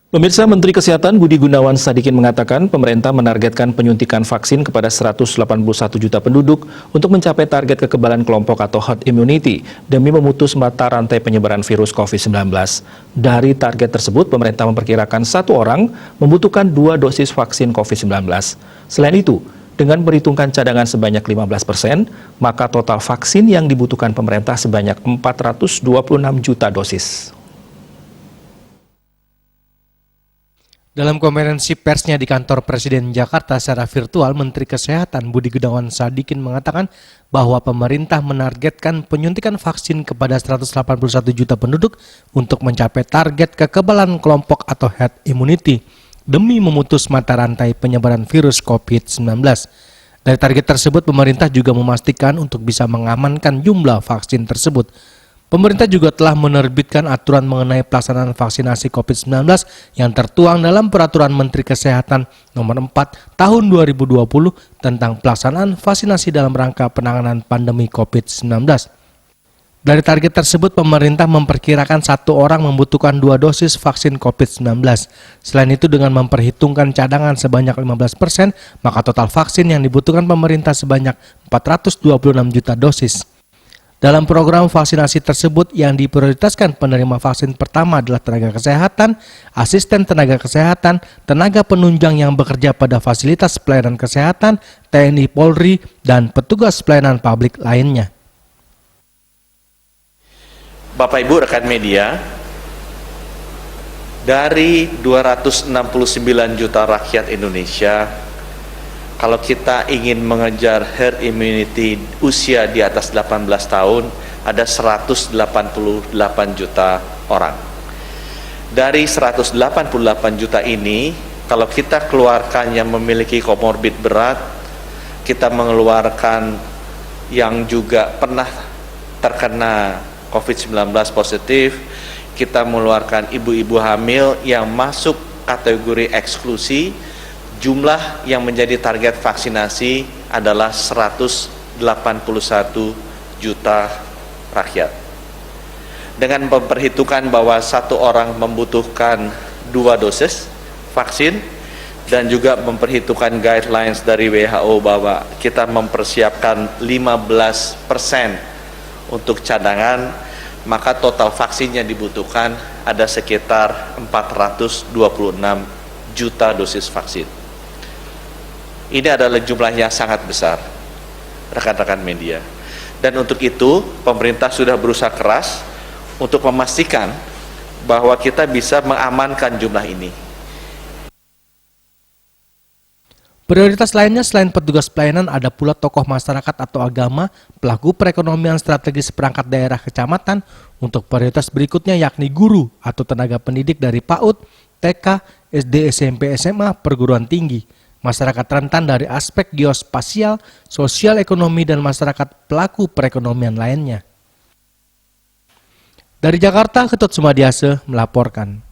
Pemirsa, Menteri Kesehatan Budi Gunawan Sadikin mengatakan pemerintah menargetkan penyuntikan vaksin kepada 181 juta penduduk untuk mencapai target kekebalan kelompok atau herd immunity demi memutus mata rantai penyebaran virus COVID-19. Dari target tersebut, pemerintah memperkirakan satu orang membutuhkan 2 dosis vaksin COVID-19. Selain itu, dengan perhitungkan cadangan sebanyak 15%, maka total vaksin yang dibutuhkan pemerintah sebanyak 426 juta dosis. Dalam konferensi persnya di kantor Presiden Jakarta secara virtual, Menteri Kesehatan Budi Gunawan Sadikin mengatakan bahwa pemerintah menargetkan penyuntikan vaksin kepada 181 juta penduduk untuk mencapai target kekebalan kelompok atau herd immunity demi memutus mata rantai penyebaran virus COVID-19. Dari target tersebut, pemerintah juga memastikan untuk bisa mengamankan jumlah vaksin tersebut. Pemerintah juga telah menerbitkan aturan mengenai pelaksanaan vaksinasi COVID-19 yang tertuang dalam Peraturan Menteri Kesehatan Nomor 4 Tahun 2020 tentang pelaksanaan vaksinasi dalam rangka penanganan pandemi COVID-19. Dari target tersebut, pemerintah memperkirakan satu orang membutuhkan 2 dosis vaksin COVID-19. Selain itu, dengan memperhitungkan cadangan sebanyak 15%, maka total vaksin yang dibutuhkan pemerintah sebanyak 426 juta dosis. Dalam program vaksinasi tersebut, yang diprioritaskan penerima vaksin pertama adalah tenaga kesehatan, asisten tenaga kesehatan, tenaga penunjang yang bekerja pada fasilitas pelayanan kesehatan, TNI Polri, dan petugas pelayanan publik lainnya. Bapak Ibu rekan media, dari 269 juta rakyat Indonesia, kalau kita ingin mengejar herd immunity usia di atas 18 tahun, ada 188 juta orang. Dari 188 juta ini, kalau kita keluarkan yang memiliki komorbid berat, kita mengeluarkan yang juga pernah terkena COVID-19 positif, kita mengeluarkan ibu-ibu hamil yang masuk kategori eksklusi, jumlah yang menjadi target vaksinasi adalah 181 juta rakyat. Dengan memperhitungkan bahwa satu orang membutuhkan 2 dosis vaksin dan juga memperhitungkan guidelines dari WHO bahwa kita mempersiapkan 15% untuk cadangan, maka total vaksin yang dibutuhkan ada sekitar 426 juta dosis vaksin. Ini adalah jumlah yang sangat besar, rekan-rekan media. Dan untuk itu, pemerintah sudah berusaha keras untuk memastikan bahwa kita bisa mengamankan jumlah ini. Prioritas lainnya selain petugas pelayanan ada pula tokoh masyarakat atau agama, pelaku perekonomian strategis perangkat daerah kecamatan. Untuk prioritas berikutnya yakni guru atau tenaga pendidik dari PAUD, TK, SD, SMP, SMA, perguruan tinggi. Masyarakat rentan dari aspek geospasial, sosial ekonomi, dan masyarakat pelaku perekonomian lainnya. Dari Jakarta, Ketut Sumadiase melaporkan.